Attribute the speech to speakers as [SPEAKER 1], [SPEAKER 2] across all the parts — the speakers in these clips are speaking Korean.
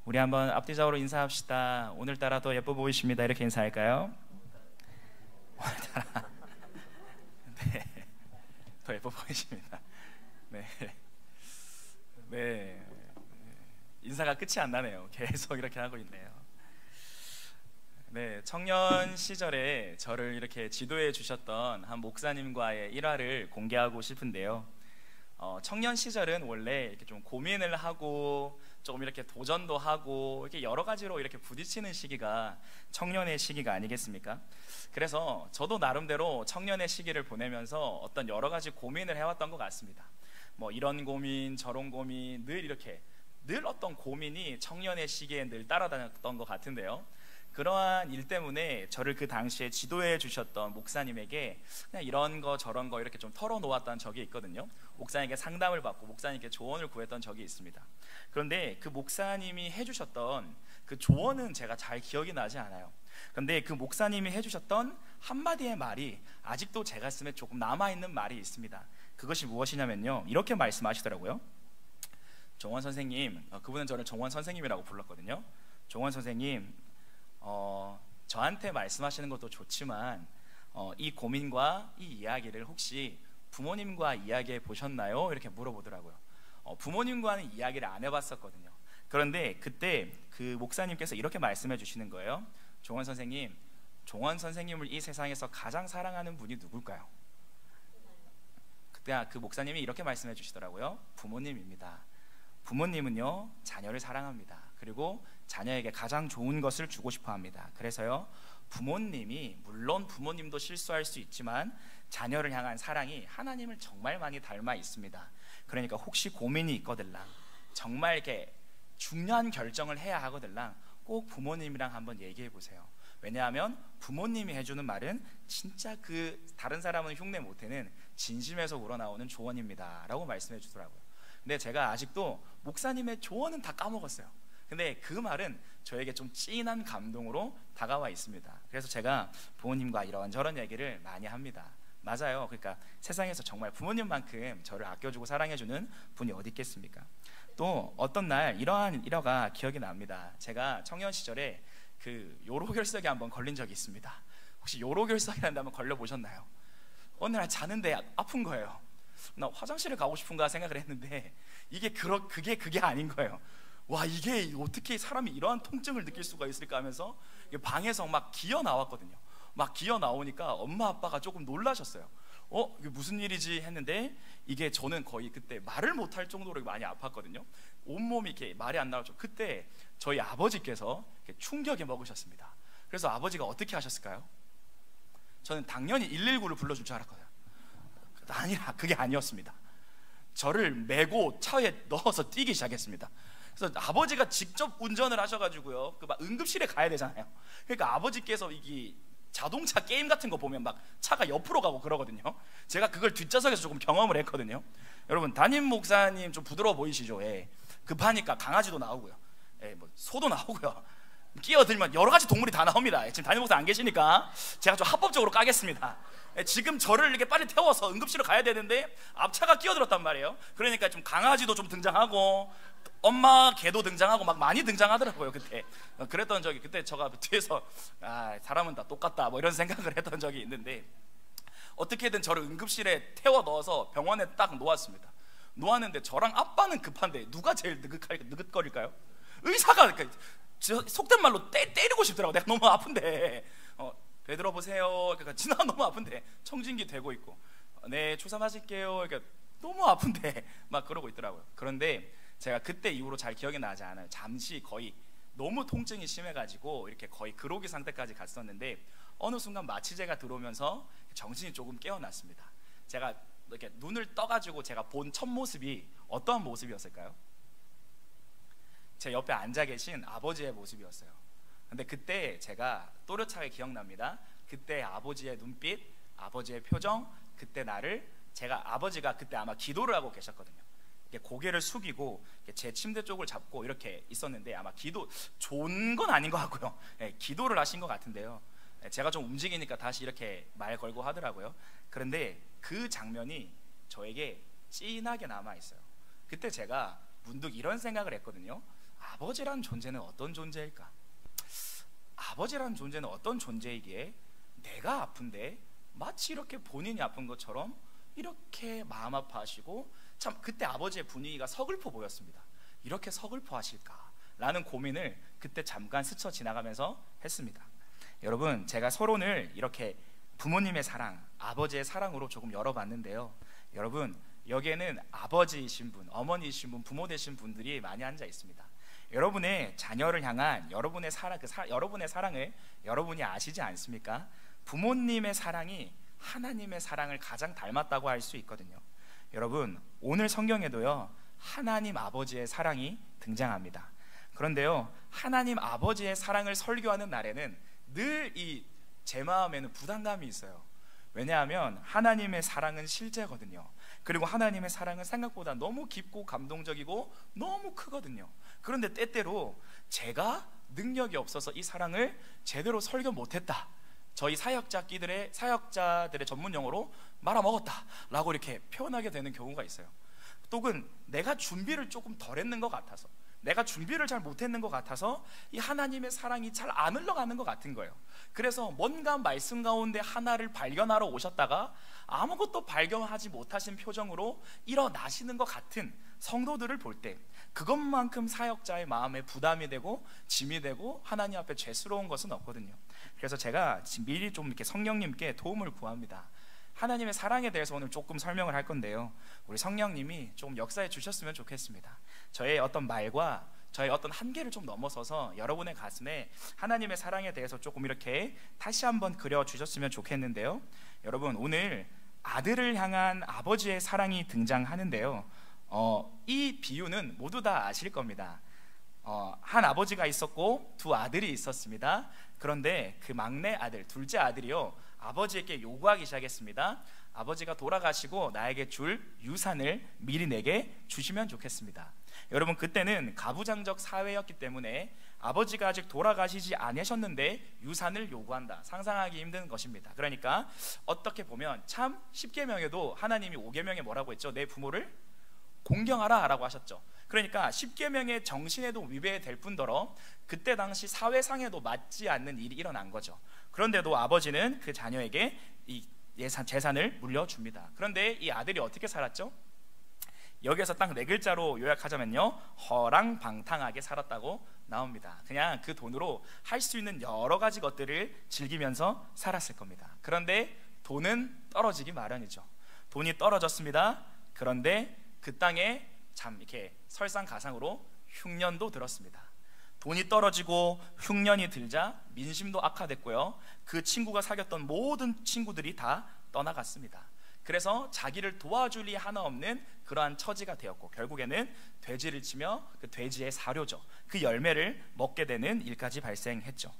[SPEAKER 1] 우리 한번 앞뒤적으로 인사합시다. 오늘따라 더 예뻐 보이십니다. 이렇게 인사할까요? 오늘따라 네, 더 예뻐 보이십니다. 네, 네, 인사가 끝이 안 나네요. 계속 이렇게 하고 있네요. 네, 청년 시절에 저를 이렇게 지도해 주셨던 한 목사님과의 일화를 공개하고 싶은데요. 청년 시절은 원래 이렇게 좀 고민을 하고 조금 이렇게 도전도 하고 이렇게 여러 가지로 이렇게 부딪히는 시기가 청년의 시기가 아니겠습니까? 그래서 저도 나름대로 청년의 시기를 보내면서 어떤 여러 가지 고민을 해왔던 것 같습니다. 뭐 이런 고민 저런 고민 늘 어떤 고민이 청년의 시기에 늘 따라다녔던 것 같은데요. 그러한 일 때문에 저를 그 당시에 지도해 주셨던 목사님에게 그냥 이런 거 저런 거 이렇게 좀 털어놓았던 적이 있거든요. 목사님께 상담을 받고 목사님께 조언을 구했던 적이 있습니다. 그런데 그 목사님이 해주셨던 그 조언은 제가 잘 기억이 나지 않아요. 그런데 그 목사님이 해주셨던 한마디의 말이 아직도 제 가슴에 조금 남아있는 말이 있습니다. 그것이 무엇이냐면요, 이렇게 말씀하시더라고요. 종원 선생님, 그분은 저를 종원 선생님이라고 불렀거든요. 종원 선생님, 저한테 말씀하시는 것도 좋지만 이 고민과 이 이야기를 혹시 부모님과 이야기해 보셨나요? 이렇게 물어보더라고요. 부모님과는 이야기를 안 해봤었거든요. 그런데 그때 그 목사님께서 이렇게 말씀해 주시는 거예요. 종원 선생님, 종원 선생님을 이 세상에서 가장 사랑하는 분이 누굴까요? 그때 그 목사님이 이렇게 말씀해 주시더라고요. 부모님입니다. 부모님은요, 자녀를 사랑합니다. 그리고 자녀에게 가장 좋은 것을 주고 싶어 합니다. 그래서요, 부모님이, 물론 부모님도 실수할 수 있지만 자녀를 향한 사랑이 하나님을 정말 많이 닮아 있습니다. 그러니까 혹시 고민이 있거들랑, 정말 이렇게 중요한 결정을 해야 하거들랑 꼭 부모님이랑 한번 얘기해 보세요. 왜냐하면 부모님이 해주는 말은 진짜 그 다른 사람은 흉내 못해는 진심에서 우러나오는 조언입니다 라고 말씀해 주더라고요. 근데 제가 아직도 목사님의 조언은 다 까먹었어요. 근데 그 말은 저에게 좀 찐한 감동으로 다가와 있습니다. 그래서 제가 부모님과 이런저런 얘기를 많이 합니다. 맞아요. 그러니까 세상에서 정말 부모님만큼 저를 아껴주고 사랑해주는 분이 어디 있겠습니까? 또 어떤 날 이러한 일화가 기억이 납니다. 제가 청년 시절에 그 요로결석에 한번 걸린 적이 있습니다. 혹시 요로결석이라는 데 한번 걸려보셨나요? 어느 날 자는데 아픈 거예요. 나 화장실에 가고 싶은가 생각을 했는데 그게 아닌 거예요. 와, 이게 어떻게 사람이 이러한 통증을 느낄 수가 있을까 하면서 방에서 막 기어 나왔거든요. 막 기어 나오니까 엄마 아빠가 조금 놀라셨어요. 이게 무슨 일이지 했는데, 이게 저는 거의 그때 말을 못할 정도로 많이 아팠거든요. 온몸이 이렇게 말이 안 나왔죠. 그때 저희 아버지께서 충격에 먹으셨습니다. 그래서 아버지가 어떻게 하셨을까요? 저는 당연히 119를 불러줄 줄 알았거든요. 아니라 그게 아니었습니다. 저를 메고 차에 넣어서 뛰기 시작했습니다. 그래서 아버지가 직접 운전을 하셔가지고요, 그 막 응급실에 가야 되잖아요. 그러니까 아버지께서 이게 자동차 게임 같은 거 보면 막 차가 옆으로 가고 그러거든요. 제가 그걸 뒷좌석에서 조금 경험을 했거든요. 여러분, 담임 목사님 좀 부드러워 보이시죠? 예. 급하니까 강아지도 나오고요, 예, 뭐 소도 나오고요, 끼어들면 여러 가지 동물이 다 나옵니다. 지금 담임 목사 안 계시니까 제가 좀 합법적으로 까겠습니다. 지금 저를 이렇게 빨리 태워서 응급실로 가야 되는데 앞차가 끼어들었단 말이에요. 그러니까 좀 강아지도 좀 등장하고 엄마 개도 등장하고 막 많이 등장하더라고요. 그때 그랬던 적이, 그때 제가 뒤에서 사람은 다 똑같다 뭐 이런 생각을 했던 적이 있는데, 어떻게든 저를 응급실에 태워 넣어서 병원에 딱 놓았습니다. 놓았는데 저랑 아빠는 급한데 누가 제일 느긋거릴까요? 의사가 속된 말로 때리고 싶더라고. 내가 너무 아픈데 되돌아 보세요. 그러니까 지나 너무 아픈데 청진기 대고 있고, 네 주사 맞을게요. 그러니까 너무 아픈데 막 그러고 있더라고요. 그런데 제가 그때 이후로 잘 기억이 나지 않아요. 잠시 거의 너무 통증이 심해가지고 이렇게 거의 그로기 상태까지 갔었는데, 어느 순간 마취제가 들어오면서 정신이 조금 깨어났습니다. 제가 이렇게 눈을 떠가지고 제가 본 첫 모습이 어떠한 모습이었을까요? 제 옆에 앉아 계신 아버지의 모습이었어요. 근데 그때 제가 또렷하게 기억납니다. 그때 아버지의 눈빛, 아버지의 표정, 그때 아버지가 그때 아마 기도를 하고 계셨거든요. 고개를 숙이고 제 침대 쪽을 잡고 이렇게 있었는데, 아마 좋은 건 아닌 것 같고요, 기도를 하신 것 같은데요. 제가 좀 움직이니까 다시 이렇게 말 걸고 하더라고요. 그런데 그 장면이 저에게 찐하게 남아 있어요. 그때 제가 문득 이런 생각을 했거든요. 아버지란 존재는 어떤 존재일까? 아버지란 존재는 어떤 존재이기에 내가 아픈데 마치 이렇게 본인이 아픈 것처럼 이렇게 마음 아파하시고, 참 그때 아버지의 분위기가 서글퍼 보였습니다. 이렇게 서글퍼 하실까? 라는 고민을 그때 잠깐 스쳐 지나가면서 했습니다. 여러분, 제가 서론을 이렇게 부모님의 사랑, 아버지의 사랑으로 조금 열어봤는데요, 여러분, 여기에는 아버지이신 분, 어머니이신 분, 부모 되신 분들이 많이 앉아 있습니다. 여러분의 자녀를 향한 여러분의 여러분의 사랑을 여러분이 아시지 않습니까? 부모님의 사랑이 하나님의 사랑을 가장 닮았다고 할 수 있거든요. 여러분, 오늘 성경에도요, 하나님 아버지의 사랑이 등장합니다. 그런데요, 하나님 아버지의 사랑을 설교하는 날에는 늘 제 마음에는 부담감이 있어요. 왜냐하면 하나님의 사랑은 실제거든요. 그리고 하나님의 사랑은 생각보다 너무 깊고 감동적이고 너무 크거든요. 그런데 때때로 제가 능력이 없어서 이 사랑을 제대로 설교 못했다, 저희 사역자들의 전문 용어로 말아먹었다 라고 이렇게 표현하게 되는 경우가 있어요. 또는 내가 준비를 조금 덜 했는 것 같아서, 내가 준비를 잘 못했는 것 같아서 이 하나님의 사랑이 잘 안 흘러가는 것 같은 거예요. 그래서 뭔가 말씀 가운데 하나를 발견하러 오셨다가 아무것도 발견하지 못하신 표정으로 일어나시는 것 같은 성도들을 볼 때, 그것만큼 사역자의 마음에 부담이 되고 짐이 되고 하나님 앞에 죄스러운 것은 없거든요. 그래서 제가 미리 좀 이렇게 성령님께 도움을 구합니다. 하나님의 사랑에 대해서 오늘 조금 설명을 할 건데요, 우리 성령님이 좀 역사해 주셨으면 좋겠습니다. 저의 어떤 말과 저의 어떤 한계를 좀 넘어서서 여러분의 가슴에 하나님의 사랑에 대해서 조금 이렇게 다시 한번 그려 주셨으면 좋겠는데요, 여러분, 오늘 아들을 향한 아버지의 사랑이 등장하는데요, 이 비유는 모두 다 아실 겁니다. 한 아버지가 있었고 두 아들이 있었습니다. 그런데 그 막내 아들, 둘째 아들이요, 아버지에게 요구하기 시작했습니다. 아버지가 돌아가시고 나에게 줄 유산을 미리 내게 주시면 좋겠습니다. 여러분, 그때는 가부장적 사회였기 때문에 아버지가 아직 돌아가시지 않으셨는데 유산을 요구한다, 상상하기 힘든 것입니다. 그러니까 어떻게 보면 참 10계명에도 하나님이 5계명에 뭐라고 했죠? 내 부모를 공경하라 라고 하셨죠. 그러니까 10계명의 정신에도 위배될 뿐더러 그때 당시 사회상에도 맞지 않는 일이 일어난 거죠. 그런데도 아버지는 그 자녀에게 이 재산을 물려줍니다. 그런데 이 아들이 어떻게 살았죠? 여기에서 딱 4글자로 요약하자면요, 허랑방탕하게 살았다고 나옵니다. 그냥 그 돈으로 할 수 있는 여러 가지 것들을 즐기면서 살았을 겁니다. 그런데 돈은 떨어지기 마련이죠. 돈이 떨어졌습니다. 그런데 그 땅에 참 이렇게 설상가상으로 흉년도 들었습니다. 돈이 떨어지고 흉년이 들자 민심도 악화됐고요, 그 친구가 사귀었던 모든 친구들이 다 떠나갔습니다. 그래서 자기를 도와줄 이 하나 없는 그러한 처지가 되었고, 결국에는 돼지를 치며 그 돼지의 사료죠, 그 열매를 먹게 되는 일까지 발생했죠.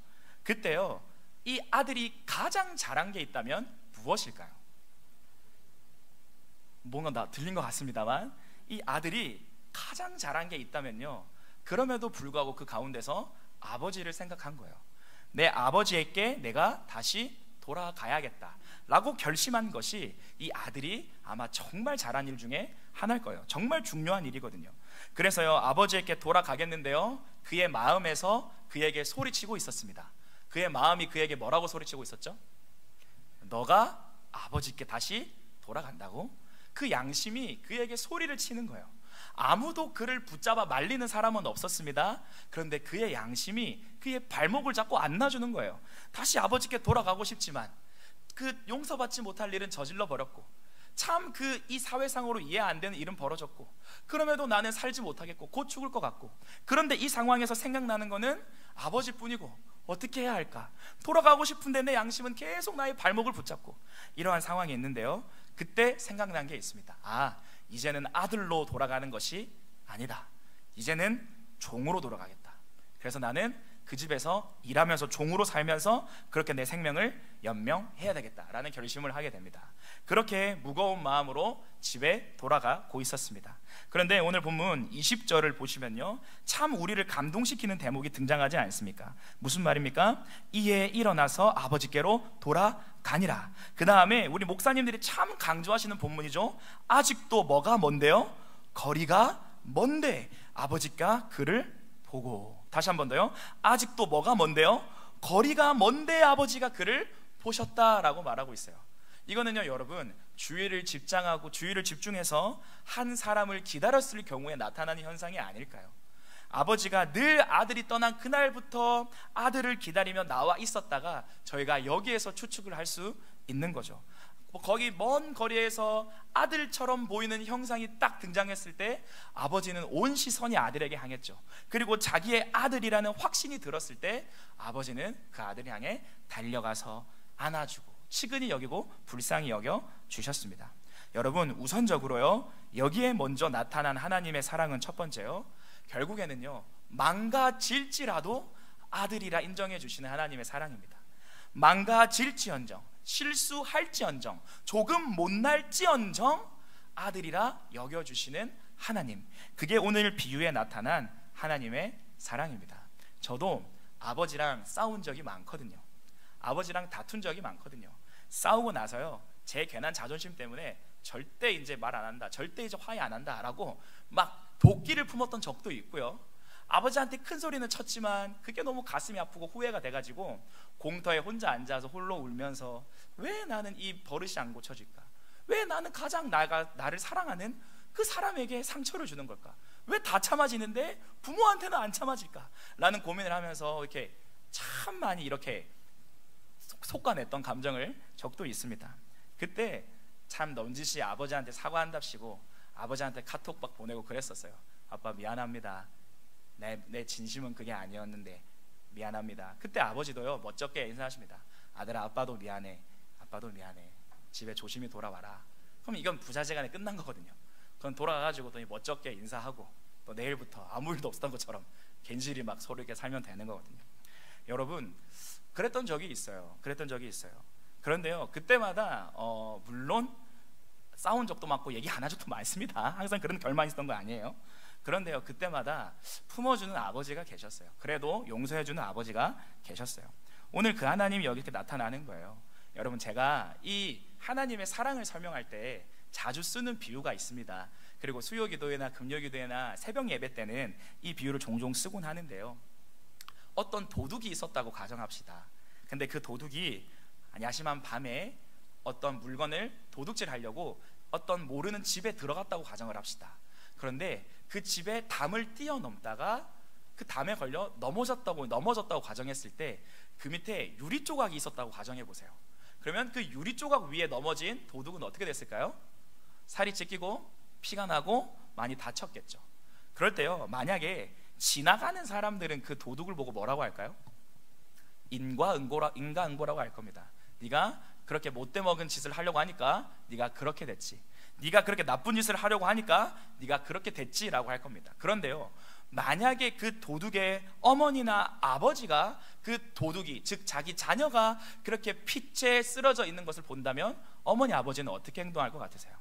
[SPEAKER 1] 그때요, 이 아들이 가장 잘한 게 있다면 무엇일까요? 뭔가 나 들린 것 같습니다만, 이 아들이 가장 잘한 게 있다면요, 그럼에도 불구하고 그 가운데서 아버지를 생각한 거예요. 내 아버지에게 내가 다시 돌아가야겠다 라고 결심한 것이 이 아들이 아마 정말 잘한 일 중에 하나일 거예요. 정말 중요한 일이거든요. 그래서요, 아버지에게 돌아가겠는데요, 그의 마음에서 그에게 소리치고 있었습니다. 그의 마음이 그에게 뭐라고 소리치고 있었죠? 너가 아버지께 다시 돌아간다고? 그 양심이 그에게 소리를 치는 거예요. 아무도 그를 붙잡아 말리는 사람은 없었습니다. 그런데 그의 양심이 그의 발목을 잡고 안 놔주는 거예요. 다시 아버지께 돌아가고 싶지만 그 용서받지 못할 일은 저질러 버렸고, 참 이 사회상으로 이해 안 되는 일은 벌어졌고, 그럼에도 나는 살지 못하겠고 곧 죽을 것 같고, 그런데 이 상황에서 생각나는 거는 아버지뿐이고 어떻게 해야 할까? 돌아가고 싶은데 내 양심은 계속 나의 발목을 붙잡고, 이러한 상황이 있는데요, 그때 생각난 게 있습니다. 이제는 아들로 돌아가는 것이 아니다. 이제는 종으로 돌아가겠다. 그래서 나는 그 집에서 일하면서 종으로 살면서 그렇게 내 생명을 연명해야 되겠다라는 결심을 하게 됩니다. 그렇게 무거운 마음으로 집에 돌아가고 있었습니다. 그런데 오늘 본문 20절을 보시면요, 참 우리를 감동시키는 대목이 등장하지 않습니까? 무슨 말입니까? 이에 일어나서 아버지께로 돌아가니라. 그 다음에 우리 목사님들이 참 강조하시는 본문이죠. 아직도 뭐가 먼데요? 거리가 먼데 아버지가 그를 보고, 다시 한 번 더요. 아직도 뭐가 먼데요? 거리가 먼데 아버지가 그를 보셨다라고 말하고 있어요. 이거는요, 여러분, 주의를 집중해서 한 사람을 기다렸을 경우에 나타나는 현상이 아닐까요? 아버지가 늘 아들이 떠난 그날부터 아들을 기다리며 나와 있었다가 저희가 여기에서 추측을 할 수 있는 거죠. 거기 먼 거리에서 아들처럼 보이는 형상이 딱 등장했을 때 아버지는 온 시선이 아들에게 향했죠. 그리고 자기의 아들이라는 확신이 들었을 때 아버지는 그 아들을 향해 달려가서 안아주고 치근히 여기고 불쌍히 여겨 주셨습니다. 여러분, 우선적으로요, 여기에 먼저 나타난 하나님의 사랑은 첫 번째요, 결국에는요, 망가질지라도 아들이라 인정해 주시는 하나님의 사랑입니다. 망가질지언정, 실수할지언정, 조금 못날지언정 아들이라 여겨주시는 하나님, 그게 오늘 비유에 나타난 하나님의 사랑입니다. 저도 아버지랑 싸운 적이 많거든요. 아버지랑 다툰 적이 많거든요. 싸우고 나서요, 제 괜한 자존심 때문에 절대 이제 말 안 한다, 절대 이제 화해 안 한다 라고 막 도끼를 품었던 적도 있고요. 아버지한테 큰 소리는 쳤지만 그게 너무 가슴이 아프고 후회가 돼가지고 공터에 혼자 앉아서 홀로 울면서 왜 나는 이 버릇이 안 고쳐질까? 왜 나는 가장 나를 사랑하는 그 사람에게 상처를 주는 걸까? 왜 다 참아지는데 부모한테는 안 참아질까? 라는 고민을 하면서 이렇게 참 많이 이렇게 솎아냈던 감정을 적도 있습니다. 그때 참 넌지시 아버지한테 사과한답시고 아버지한테 카톡 막 보내고 그랬었어요. 아빠 미안합니다. 내 진심은 그게 아니었는데 미안합니다. 그때 아버지도요, 멋쩍게 인사하십니다. 아들아, 아빠도 미안해. 아빠도 미안해. 집에 조심히 돌아와라. 그럼 이건 부자지간에 끝난 거거든요. 그건 돌아가가지고 또 멋쩍게 인사하고 또 내일부터 아무 일도 없었던 것처럼 괜시리 막 서로 이렇게 살면 되는 거거든요. 여러분, 그랬던 적이 있어요. 그런데요, 그때마다 물론 싸운 적도 많고 얘기 안 한 적도 많습니다. 항상 그런 결말이 있었던 거 아니에요. 그런데요, 그때마다 품어주는 아버지가 계셨어요. 그래도 용서해주는 아버지가 계셨어요. 오늘 그 하나님이 여기 이렇게 나타나는 거예요. 여러분, 제가 이 하나님의 사랑을 설명할 때 자주 쓰는 비유가 있습니다. 그리고 수요기도회나 금요기도회나 새벽 예배 때는 이 비유를 종종 쓰곤 하는데요, 어떤 도둑이 있었다고 가정합시다. 근데 그 도둑이 야심한 밤에 어떤 물건을 도둑질하려고 어떤 모르는 집에 들어갔다고 가정을 합시다. 그런데 그 집에 담을 뛰어넘다가 그 담에 걸려 넘어졌다고 가정했을 때 그 밑에 유리 조각이 있었다고 가정해 보세요. 그러면 그 유리 조각 위에 넘어진 도둑은 어떻게 됐을까요? 살이 찢기고 피가 나고 많이 다쳤겠죠. 그럴 때요, 만약에 지나가는 사람들은 그 도둑을 보고 뭐라고 할까요? 인과응보라고 할 겁니다. 네가 그렇게 못돼 먹은 짓을 하려고 하니까 네가 그렇게 됐지. 네가 그렇게 나쁜 짓을 하려고 하니까 네가 그렇게 됐지라고 할 겁니다. 그런데요, 만약에 그 도둑의 어머니나 아버지가 그 도둑이, 즉 자기 자녀가 그렇게 핏째 쓰러져 있는 것을 본다면 어머니 아버지는 어떻게 행동할 것 같으세요?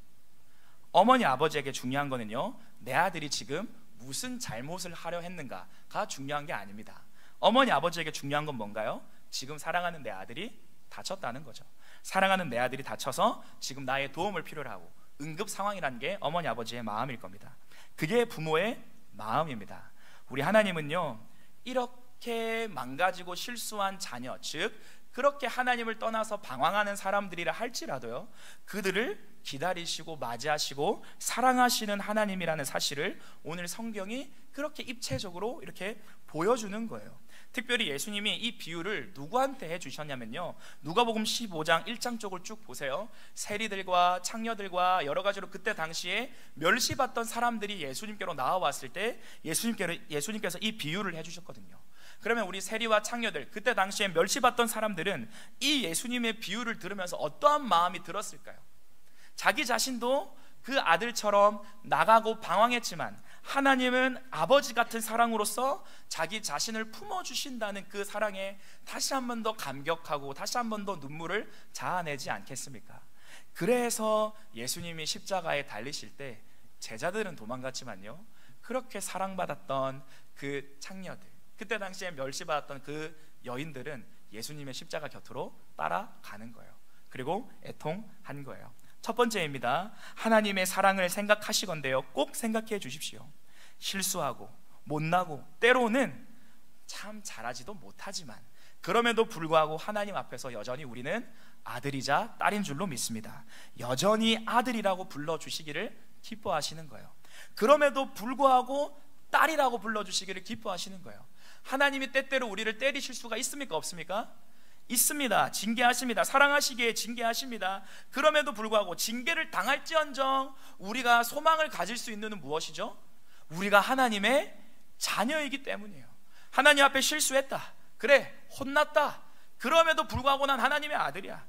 [SPEAKER 1] 어머니 아버지에게 중요한 거는요, 내 아들이 지금 무슨 잘못을 하려 했는가가 중요한 게 아닙니다. 어머니 아버지에게 중요한 건 뭔가요? 지금 사랑하는 내 아들이 다쳤다는 거죠. 사랑하는 내 아들이 다쳐서 지금 나의 도움을 필요로 하고 응급 상황이라는 게 어머니 아버지의 마음일 겁니다. 그게 부모의 마음입니다. 우리 하나님은요, 이렇게 망가지고 실수한 자녀, 즉 그렇게 하나님을 떠나서 방황하는 사람들이라 할지라도요, 그들을 기다리시고 맞이하시고 사랑하시는 하나님이라는 사실을 오늘 성경이 그렇게 입체적으로 이렇게 보여주는 거예요. 특별히 예수님이 이 비유를 누구한테 해주셨냐면요, 누가복음 15장 1장 쪽을 쭉 보세요. 세리들과 창녀들과 여러 가지로 그때 당시에 멸시받던 사람들이 예수님께로 나와왔을 때 예수님께서 이 비유를 해주셨거든요. 그러면 우리 세리와 창녀들, 그때 당시에 멸시받던 사람들은 이 예수님의 비유를 들으면서 어떠한 마음이 들었을까요? 자기 자신도 그 아들처럼 나가고 방황했지만 하나님은 아버지 같은 사랑으로서 자기 자신을 품어주신다는 그 사랑에 다시 한 번 더 감격하고 다시 한 번 더 눈물을 자아내지 않겠습니까? 그래서 예수님이 십자가에 달리실 때 제자들은 도망갔지만요, 그렇게 사랑받았던 그 창녀들, 그때 당시에 멸시받았던 그 여인들은 예수님의 십자가 곁으로 따라가는 거예요. 그리고 애통한 거예요. 첫 번째입니다. 하나님의 사랑을 생각하시건대요, 꼭 생각해 주십시오. 실수하고 못나고 때로는 참 잘하지도 못하지만 그럼에도 불구하고 하나님 앞에서 여전히 우리는 아들이자 딸인 줄로 믿습니다. 여전히 아들이라고 불러주시기를 기뻐하시는 거예요. 그럼에도 불구하고 딸이라고 불러주시기를 기뻐하시는 거예요. 하나님이 때때로 우리를 때리실 수가 있습니까? 없습니까? 있습니다. 징계하십니다. 사랑하시기에 징계하십니다. 그럼에도 불구하고 징계를 당할지언정 우리가 소망을 가질 수 있는 무엇이죠? 우리가 하나님의 자녀이기 때문이에요. 하나님 앞에 실수했다, 그래 혼났다, 그럼에도 불구하고 난 하나님의 아들이야.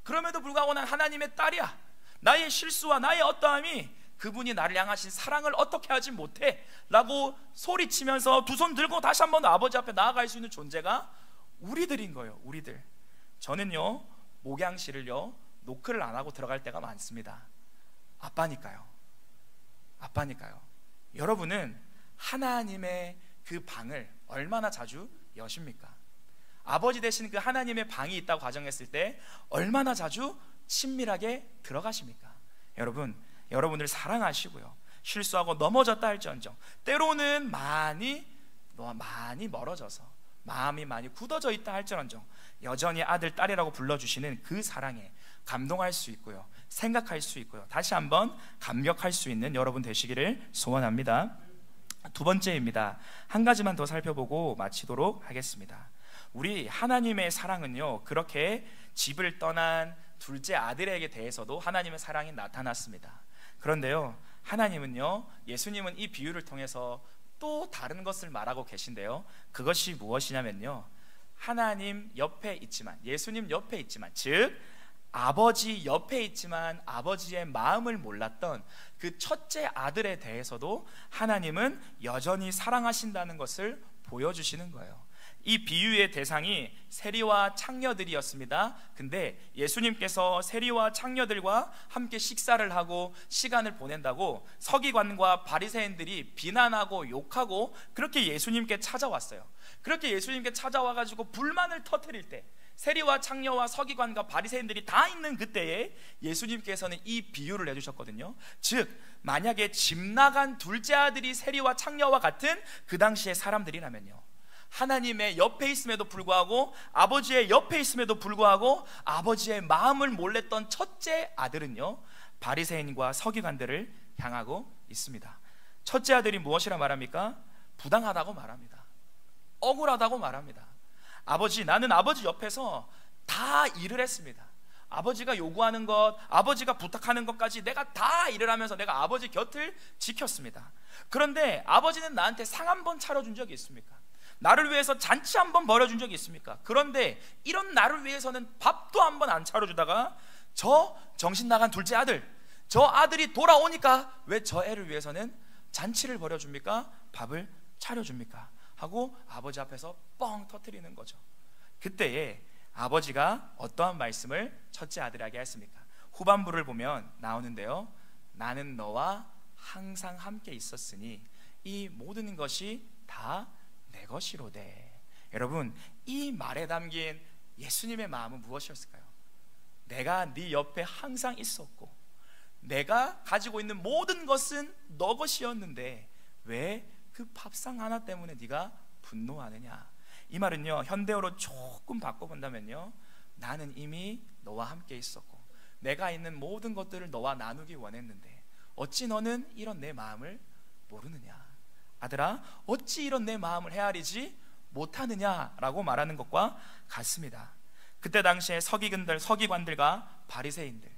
[SPEAKER 1] 그럼에도 불구하고 난 하나님의 딸이야. 나의 실수와 나의 어떠함이 그분이 나를 향하신 사랑을 어떻게 하지 못해 라고 소리치면서 두 손 들고 다시 한번 아버지 앞에 나아갈 수 있는 존재가 우리들인 거예요. 우리들. 저는요 목양실을요 노크를 안 하고 들어갈 때가 많습니다. 아빠니까요. 여러분은 하나님의 그 방을 얼마나 자주 여십니까? 아버지 되신 그 하나님의 방이 있다고 가정했을 때 얼마나 자주 친밀하게 들어가십니까? 여러분을 사랑하시고요, 실수하고 넘어졌다 할지언정 때로는 많이 멀어져서 마음이 많이 굳어져 있다 할지언정 여전히 아들, 딸이라고 불러주시는 그 사랑에 감동할 수 있고요, 생각할 수 있고요, 다시 한번 감격할 수 있는 여러분 되시기를 소원합니다. 두 번째입니다. 한 가지만 더 살펴보고 마치도록 하겠습니다. 우리 하나님의 사랑은요 그렇게 집을 떠난 둘째 아들에게 대해서도 하나님의 사랑이 나타났습니다. 그런데요 하나님은요, 예수님은 이 비유를 통해서 또 다른 것을 말하고 계신데요, 그것이 무엇이냐면요, 하나님 옆에 있지만, 예수님 옆에 있지만, 즉 아버지 옆에 있지만 아버지의 마음을 몰랐던 그 첫째 아들에 대해서도 하나님은 여전히 사랑하신다는 것을 보여주시는 거예요. 이 비유의 대상이 세리와 창녀들이었습니다. 근데 예수님께서 세리와 창녀들과 함께 식사를 하고 시간을 보낸다고 서기관과 바리새인들이 비난하고 욕하고 그렇게 예수님께 찾아왔어요. 그렇게 예수님께 찾아와가지고 불만을 터뜨릴 때, 세리와 창녀와 서기관과 바리새인들이 다 있는 그때에 예수님께서는 이 비유를 해주셨거든요. 즉 만약에 집 나간 둘째 아들이 세리와 창녀와 같은 그 당시의 사람들이라면요, 하나님의 옆에 있음에도 불구하고, 아버지의 옆에 있음에도 불구하고 아버지의 마음을 몰랐던 첫째 아들은요 바리새인과 서기관들을 향하고 있습니다. 첫째 아들이 무엇이라 말합니까? 부당하다고 말합니다. 억울하다고 말합니다. 나는 아버지 옆에서 다 일을 했습니다. 아버지가 요구하는 것, 아버지가 부탁하는 것까지 내가 다 일을 하면서 내가 아버지 곁을 지켰습니다. 그런데 아버지는 나한테 상 한 번 차려준 적이 있습니까? 나를 위해서 잔치 한 번 벌여준 적이 있습니까? 그런데 이런 나를 위해서는 밥도 한 번 안 차려주다가 저 정신 나간 둘째 아들, 저 아들이 돌아오니까 왜 저 애를 위해서는 잔치를 벌여줍니까? 밥을 차려줍니까? 하고 아버지 앞에서 뻥 터뜨리는 거죠. 그때에 아버지가 어떠한 말씀을 첫째 아들에게 했습니까? 후반부를 보면 나오는데요, 나는 너와 항상 함께 있었으니 이 모든 것이 다 내 것이로되. 여러분, 이 말에 담긴 예수님의 마음은 무엇이었을까요? 내가 네 옆에 항상 있었고 내가 가지고 있는 모든 것은 너 것이었는데 왜 그 밥상 하나 때문에 네가 분노하느냐. 이 말은요, 현대어로 조금 바꿔본다면요, 나는 이미 너와 함께 있었고 내가 있는 모든 것들을 너와 나누기 원했는데 어찌 너는 이런 내 마음을 모르느냐. 아들아, 어찌 이런 내 마음을 헤아리지 못하느냐라고 말하는 것과 같습니다. 그때 당시에 서기관들과 바리새인들,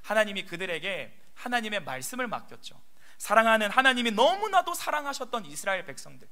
[SPEAKER 1] 하나님이 그들에게 하나님의 말씀을 맡겼죠. 사랑하는 하나님이 너무나도 사랑하셨던 이스라엘 백성들,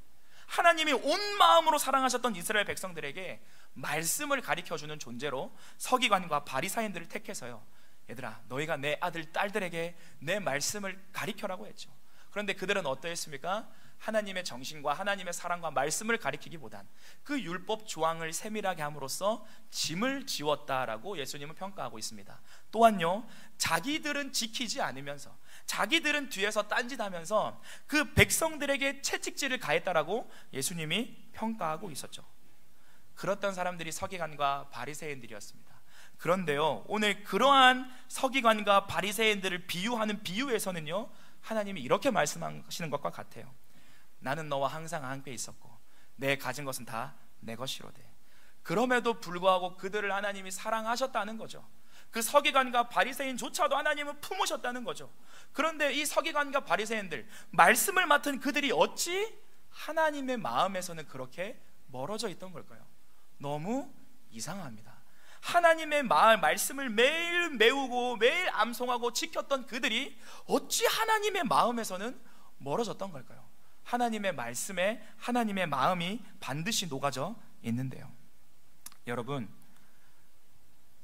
[SPEAKER 1] 하나님이 온 마음으로 사랑하셨던 이스라엘 백성들에게 말씀을 가르쳐주는 존재로 서기관과 바리새인들을 택해서요, 얘들아 너희가 내 아들 딸들에게 내 말씀을 가르쳐라고 했죠. 그런데 그들은 어떠했습니까? 하나님의 정신과 하나님의 사랑과 말씀을 가리키기보단 그 율법 조항을 세밀하게 함으로써 짐을 지웠다라고 예수님은 평가하고 있습니다. 또한요, 자기들은 지키지 않으면서 자기들은 뒤에서 딴짓하면서 그 백성들에게 채찍질을 가했다라고 예수님이 평가하고 있었죠. 그렇던 사람들이 서기관과 바리새인들이었습니다. 그런데요, 오늘 그러한 서기관과 바리새인들을 비유하는 비유에서는요, 하나님이 이렇게 말씀하시는 것과 같아요. 나는 너와 항상 함께 있었고 내 가진 것은 다 내 것이로되. 그럼에도 불구하고 그들을 하나님이 사랑하셨다는 거죠. 그 서기관과 바리새인조차도 하나님은 품으셨다는 거죠. 그런데 이 서기관과 바리새인들, 말씀을 맡은 그들이 어찌 하나님의 마음에서는 그렇게 멀어져 있던 걸까요? 너무 이상합니다. 하나님의 말씀을 매일 메우고 매일 암송하고 지켰던 그들이 어찌 하나님의 마음에서는 멀어졌던 걸까요? 하나님의 말씀에 하나님의 마음이 반드시 녹아져 있는데요. 여러분,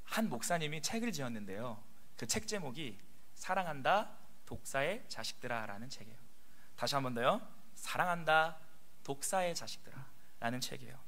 [SPEAKER 1] 한 목사님이 책을 지었는데요, 그 책 제목이 사랑한다 독사의 자식들아 라는 책이에요. 다시 한 번 더요, 사랑한다 독사의 자식들아 라는 책이에요.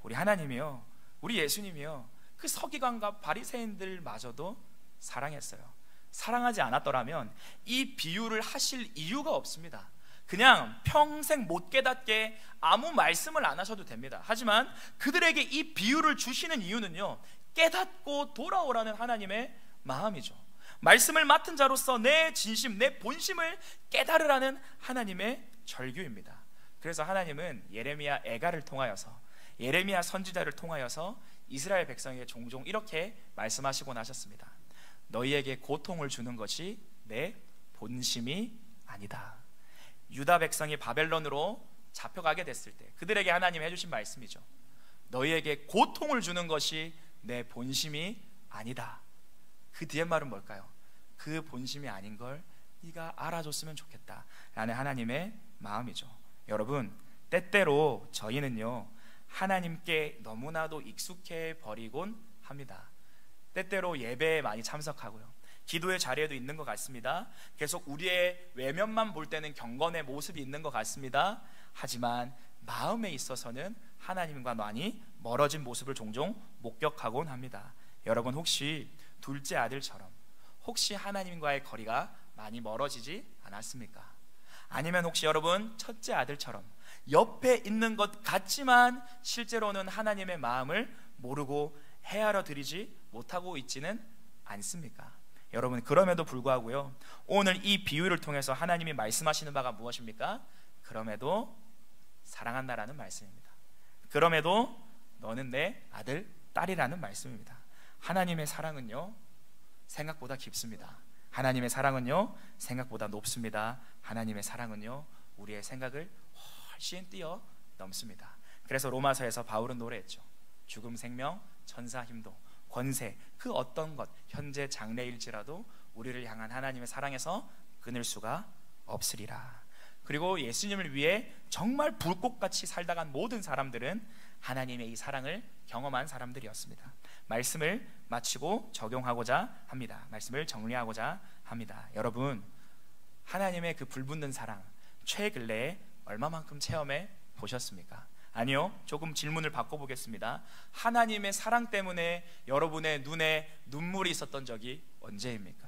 [SPEAKER 1] 우리 하나님이요, 우리 예수님이요, 그 서기관과 바리새인들마저도 사랑했어요. 사랑하지 않았더라면 이 비유를 하실 이유가 없습니다. 그냥 평생 못 깨닫게 아무 말씀을 안 하셔도 됩니다. 하지만 그들에게 이 비유를 주시는 이유는요, 깨닫고 돌아오라는 하나님의 마음이죠. 말씀을 맡은 자로서 내 진심, 내 본심을 깨달으라는 하나님의 절규입니다. 그래서 하나님은 예레미야 애가를 통하여서, 예레미야 선지자를 통하여서 이스라엘 백성에게 종종 이렇게 말씀하시곤 하셨습니다. 너희에게 고통을 주는 것이 내 본심이 아니다. 유다 백성이 바벨론으로 잡혀가게 됐을 때 그들에게 하나님이 해주신 말씀이죠. 너희에게 고통을 주는 것이 내 본심이 아니다. 그 뒤에 말은 뭘까요? 그 본심이 아닌 걸 네가 알아줬으면 좋겠다 라는 하나님의 마음이죠. 여러분, 때때로 저희는요, 하나님께 너무나도 익숙해 버리곤 합니다. 때때로 예배에 많이 참석하고요, 기도의 자리에도 있는 것 같습니다. 계속 우리의 외면만 볼 때는 경건의 모습이 있는 것 같습니다. 하지만 마음에 있어서는 하나님과 많이 멀어진 모습을 종종 목격하곤 합니다. 여러분, 혹시 둘째 아들처럼 혹시 하나님과의 거리가 많이 멀어지지 않았습니까? 아니면 혹시 여러분 첫째 아들처럼 옆에 있는 것 같지만 실제로는 하나님의 마음을 모르고 헤아려 드리지 못하고 있지는 않습니까? 여러분, 그럼에도 불구하고요, 오늘 이 비유를 통해서 하나님이 말씀하시는 바가 무엇입니까? 그럼에도 사랑한다라는 말씀입니다. 그럼에도 너는 내 아들, 딸이라는 말씀입니다. 하나님의 사랑은요, 생각보다 깊습니다. 하나님의 사랑은요, 생각보다 높습니다. 하나님의 사랑은요, 우리의 생각을 훨씬 뛰어넘습니다. 그래서 로마서에서 바울은 노래했죠. 죽음, 생명, 천사, 힘도, 권세, 그 어떤 것, 현재 장래일지라도 우리를 향한 하나님의 사랑에서 끊을 수가 없으리라. 그리고 예수님을 위해 정말 불꽃같이 살다 간 모든 사람들은 하나님의 이 사랑을 경험한 사람들이었습니다. 말씀을 마치고 적용하고자 합니다. 말씀을 정리하고자 합니다. 여러분, 하나님의 그 불붙는 사랑, 최근래에 얼마만큼 체험해 보셨습니까? 아니요, 조금 질문을 바꿔보겠습니다. 하나님의 사랑 때문에 여러분의 눈에 눈물이 있었던 적이 언제입니까?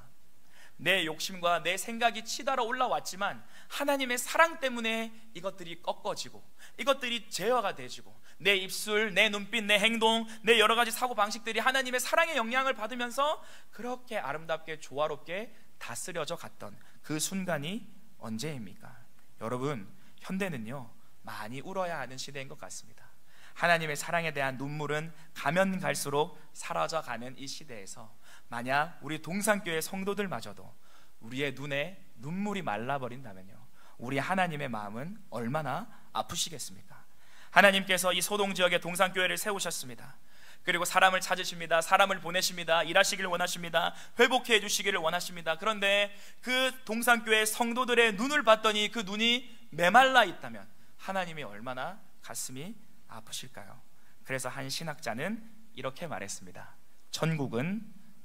[SPEAKER 1] 내 욕심과 내 생각이 치달아 올라왔지만 하나님의 사랑 때문에 이것들이 꺾어지고 이것들이 제어가 되지고 내 입술, 내 눈빛, 내 행동, 내 여러 가지 사고방식들이 하나님의 사랑의 영향을 받으면서 그렇게 아름답게 조화롭게 다스려져 갔던 그 순간이 언제입니까? 여러분, 현대는요, 많이 울어야 하는 시대인 것 같습니다. 하나님의 사랑에 대한 눈물은 가면 갈수록 사라져가는 이 시대에서 만약 우리 동산교회 성도들마저도 우리의 눈에 눈물이 말라버린다면요, 우리 하나님의 마음은 얼마나 아프시겠습니까? 하나님께서 이 소동지역에 동산교회를 세우셨습니다. 그리고 사람을 찾으십니다. 사람을 보내십니다. 일하시기를 원하십니다. 회복해 주시기를 원하십니다. 그런데 그 동산교회 성도들의 눈을 봤더니 그 눈이 메말라 있다면 하나님이 얼마나 가슴이 아프실까요? 그래서 한 신학자는 이렇게 말했습니다. 천국은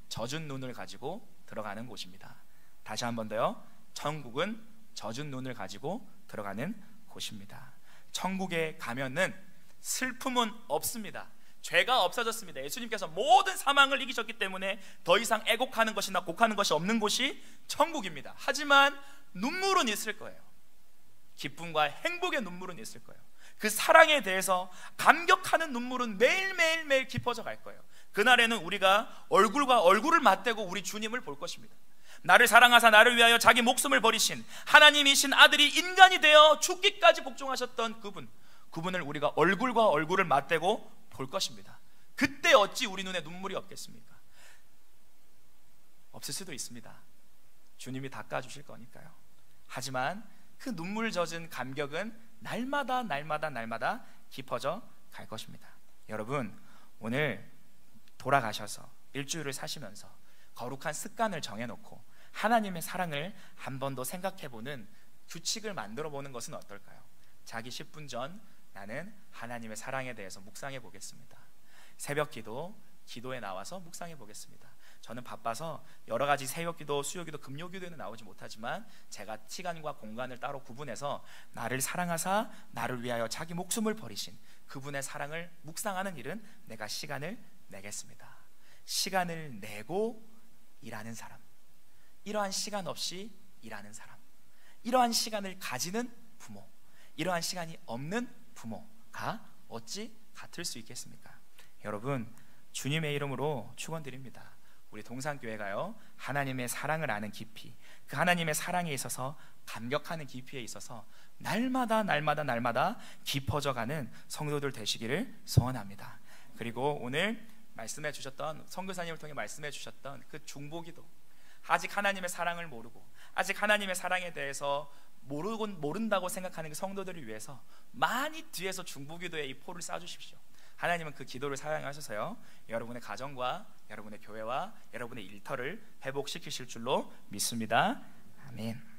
[SPEAKER 1] 젖은 눈을 가지고 들어가는 곳입니다. 다시 한 번 더요. 천국은 젖은 눈을 가지고 들어가는 곳입니다. 천국에 가면은 슬픔은 없습니다. 죄가 없어졌습니다. 예수님께서 모든 사망을 이기셨기 때문에 더 이상 애곡하는 것이나 곡하는 것이 없는 곳이 천국입니다. 하지만 눈물은 있을 거예요. 기쁨과 행복의 눈물은 있을 거예요. 그 사랑에 대해서 감격하는 눈물은 매일매일 깊어져 갈 거예요. 그날에는 우리가 얼굴과 얼굴을 맞대고 우리 주님을 볼 것입니다. 나를 사랑하사 나를 위하여 자기 목숨을 버리신 하나님이신 아들이 인간이 되어 죽기까지 복종하셨던 그분을 우리가 얼굴과 얼굴을 맞대고 볼 것입니다. 그때 어찌 우리 눈에 눈물이 없겠습니까? 없을 수도 있습니다. 주님이 닦아주실 거니까요. 하지만 그 눈물 젖은 감격은 날마다 깊어져 갈 것입니다. 여러분, 오늘 돌아가셔서 일주일을 사시면서 거룩한 습관을 정해놓고 하나님의 사랑을 한 번 더 생각해보는 규칙을 만들어보는 것은 어떨까요? 자기 10분 전 나는 하나님의 사랑에 대해서 묵상해 보겠습니다. 새벽 기도에 나와서 묵상해 보겠습니다. 저는 바빠서 여러 가지 새벽기도, 수요기도, 금요기도에는 나오지 못하지만 제가 시간과 공간을 따로 구분해서 나를 사랑하사 나를 위하여 자기 목숨을 버리신 그분의 사랑을 묵상하는 일은 내가 시간을 내겠습니다. 시간을 내고 일하는 사람, 이러한 시간 없이 일하는 사람, 이러한 시간을 가지는 부모, 이러한 시간이 없는 부모가 어찌 같을 수 있겠습니까? 여러분, 주님의 이름으로 축원드립니다. 우리 동산교회가요, 하나님의 사랑을 아는 깊이, 그 하나님의 사랑에 있어서 감격하는 깊이에 있어서 날마다 깊어져가는 성도들 되시기를 소원합니다. 그리고 오늘 말씀해 주셨던, 선교사님을 통해 말씀해 주셨던 그 중보기도, 아직 하나님의 사랑을 모르고 아직 하나님의 사랑에 대해서 모른다고 생각하는 그 성도들을 위해서 많이 뒤에서 중보기도에 이 포를 쏴주십시오. 하나님은 그 기도를 사용하셔서요, 여러분의 가정과 여러분의 교회와 여러분의 일터를 회복시키실 줄로 믿습니다. 아멘.